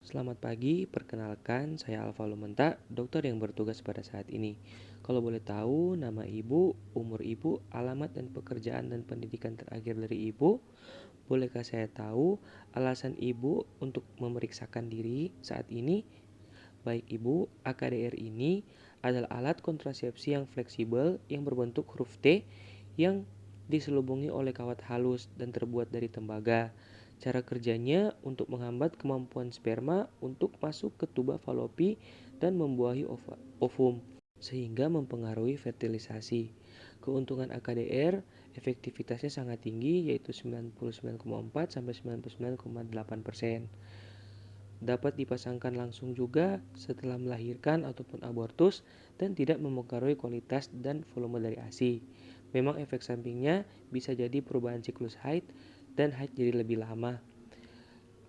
Selamat pagi, perkenalkan saya Alfa Lumenta, dokter yang bertugas pada saat ini. Kalau boleh tahu, nama ibu, umur ibu, alamat dan pekerjaan dan pendidikan terakhir dari ibu, bolehkah saya tahu alasan ibu untuk memeriksakan diri saat ini? Baik ibu, AKDR ini adalah alat kontrasepsi yang fleksibel yang berbentuk huruf T yang diselubungi oleh kawat halus dan terbuat dari tembaga. Cara kerjanya untuk menghambat kemampuan sperma untuk masuk ke tuba falopi dan membuahi ovum, sehingga mempengaruhi fertilisasi. Keuntungan AKDR, efektivitasnya sangat tinggi yaitu 99,4 sampai 99,8%. Dapat dipasangkan langsung juga setelah melahirkan ataupun abortus dan tidak mempengaruhi kualitas dan volume dari ASI. Memang efek sampingnya bisa jadi perubahan siklus haid dan haid jadi lebih lama,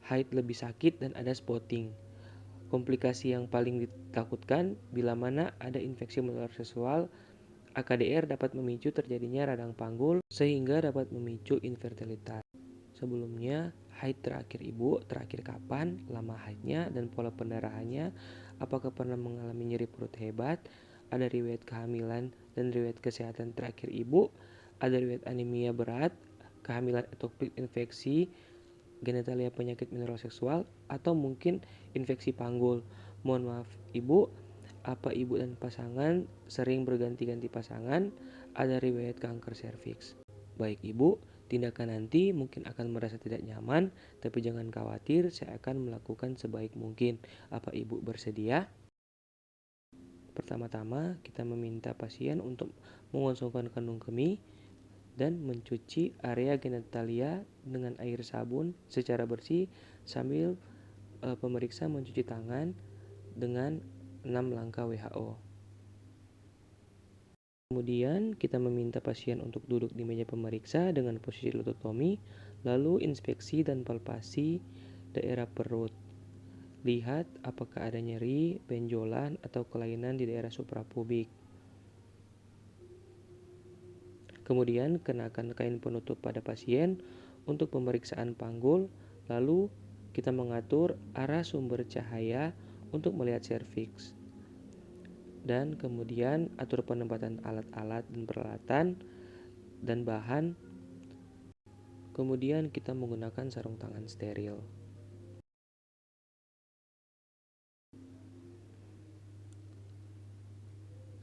haid lebih sakit dan ada spotting. Komplikasi yang paling ditakutkan bila mana ada infeksi menular seksual, AKDR dapat memicu terjadinya radang panggul sehingga dapat memicu infertilitas. Sebelumnya, haid terakhir ibu terakhir kapan, lama haidnya, dan pola pendarahannya, apakah pernah mengalami nyeri perut hebat, ada riwayat kehamilan dan riwayat kesehatan terakhir ibu, ada riwayat anemia berat, kehamilan etopik infeksi, genitalia penyakit mineral seksual, atau mungkin infeksi panggul. Mohon maaf ibu, apa ibu dan pasangan sering berganti-ganti pasangan, ada riwayat kanker serviks. Baik ibu, tindakan nanti mungkin akan merasa tidak nyaman, tapi jangan khawatir, saya akan melakukan sebaik mungkin. Apa ibu bersedia? Pertama-tama, kita meminta pasien untuk mengosongkan kandung kemih dan mencuci area genitalia dengan air sabun secara bersih sambil pemeriksa mencuci tangan dengan 6 langkah WHO. Kemudian kita meminta pasien untuk duduk di meja pemeriksa dengan posisi lutotomi, lalu inspeksi dan palpasi daerah perut. Lihat apakah ada nyeri, benjolan, atau kelainan di daerah suprapubik. Kemudian kenakan kain penutup pada pasien untuk pemeriksaan panggul, lalu kita mengatur arah sumber cahaya untuk melihat serviks. Dan kemudian atur penempatan alat-alat dan peralatan dan bahan. Kemudian kita menggunakan sarung tangan steril.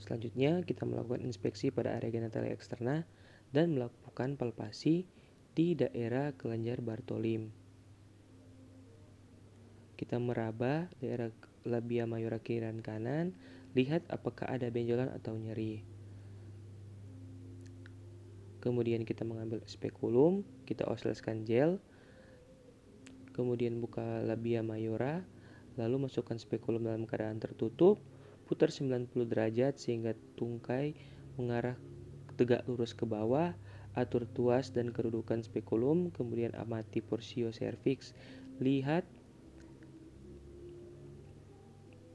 Selanjutnya kita melakukan inspeksi pada area genitalia eksterna dan melakukan palpasi di daerah kelenjar Bartholin. Kita meraba daerah labia mayora kiri dan kanan, lihat apakah ada benjolan atau nyeri. Kemudian kita mengambil spekulum, kita oleskan gel, kemudian buka labia mayora, lalu masukkan spekulum dalam keadaan tertutup, putar 90 derajat sehingga tungkai mengarah tegak lurus ke bawah, atur tuas dan kedudukan spekulum, kemudian amati porsio cervix.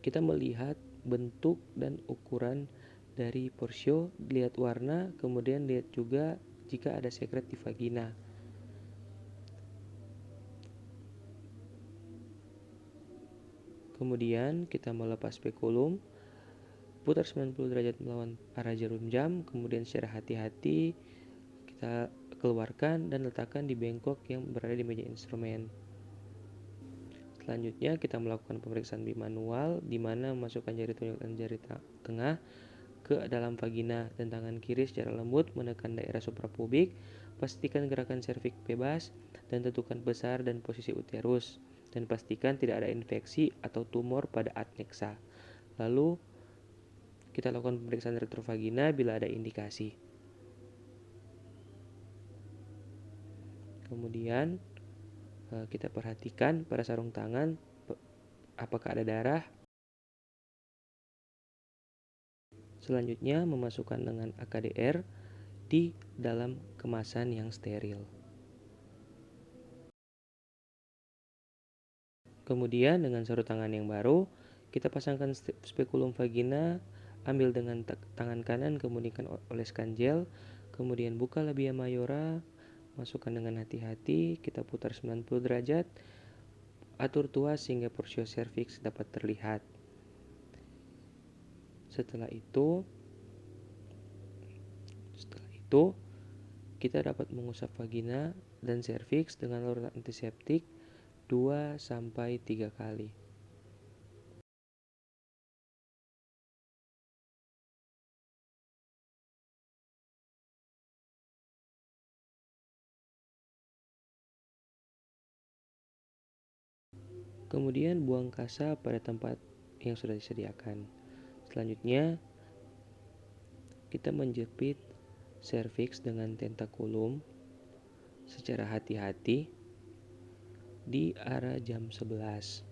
Kita melihat bentuk dan ukuran dari porsio, lihat warna, kemudian lihat juga jika ada sekret di vagina. Kemudian kita melepas spekulum, putar 90 derajat melawan arah jarum jam, kemudian secara hati-hati kita keluarkan dan letakkan di bengkok yang berada di meja instrumen. Selanjutnya kita melakukan pemeriksaan bimanual di mana memasukkan jari tunjuk dan jari tengah ke dalam vagina dan tangan kiri secara lembut menekan daerah suprapubik. Pastikan gerakan serviks bebas dan tentukan besar dan posisi uterus dan pastikan tidak ada infeksi atau tumor pada adnexa. Lalu kita lakukan pemeriksaan retrovagina bila ada indikasi. Kemudian kita perhatikan pada sarung tangan apakah ada darah. Selanjutnya memasukkan lengan AKDR di dalam kemasan yang steril. Kemudian dengan sarung tangan yang baru, kita pasangkan spekulum vagina, ambil dengan tangan kanan, kemudian oleskan gel, kemudian buka labia mayora, masukkan dengan hati-hati, kita putar 90 derajat, Atur tuas sehingga porsio serviks dapat terlihat. Setelah itu, kita dapat mengusap vagina dan serviks dengan larutan antiseptik 2-3 kali. Kemudian buang kasa pada tempat yang sudah disediakan. Selanjutnya, kita menjepit serviks dengan tentakulum secara hati-hati di arah jam 11.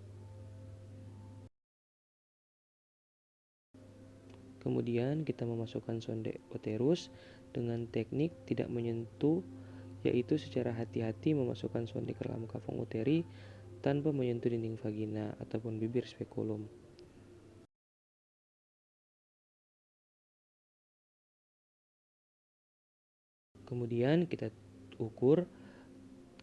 Kemudian kita memasukkan sonde uterus dengan teknik tidak menyentuh, yaitu secara hati-hati memasukkan sonde ke dalam kafung uteri tanpa menyentuh dinding vagina ataupun bibir spekulum. Kemudian kita ukur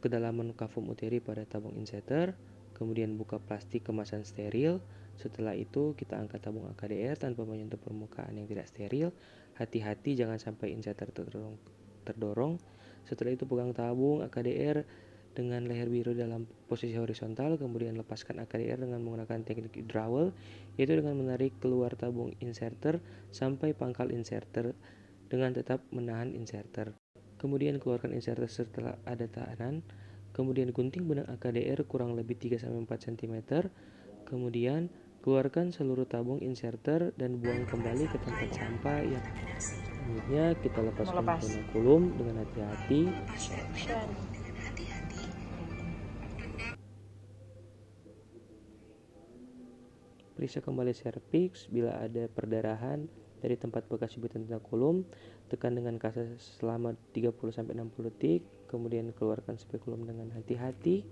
kedalaman kafum uteri pada tabung inserter, kemudian buka plastik kemasan steril. Setelah itu kita angkat tabung AKDR tanpa menyentuh permukaan yang tidak steril. Hati-hati jangan sampai inserter terdorong. Setelah itu pegang tabung AKDR dengan leher biru dalam posisi horizontal, kemudian lepaskan AKDR dengan menggunakan teknik drawel, yaitu dengan menarik keluar tabung inserter sampai pangkal inserter dengan tetap menahan inserter. Kemudian keluarkan inserter setelah ada tahanan. Kemudian gunting benang AKDR kurang lebih 3-4 cm. Kemudian keluarkan seluruh tabung inserter dan buang kembali ke tempat sampah yang selanjutnya kita lepaskan tentakulum dengan hati-hati. Periksa kembali serviks bila ada perdarahan dari tempat bekas jepit tentakulum. Tekan dengan kasa selama 30-60 detik, kemudian keluarkan spekulum dengan hati-hati.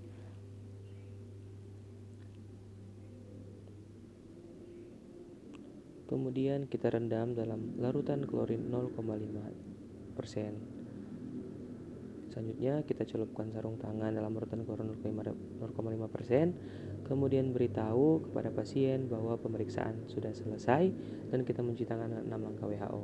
Kemudian kita rendam dalam larutan klorin 0,5%. Selanjutnya kita celupkan sarung tangan dalam larutan klorin 0,5%. Kemudian beritahu kepada pasien bahwa pemeriksaan sudah selesai dan kita mencuci tangan dengan 6 langkah WHO.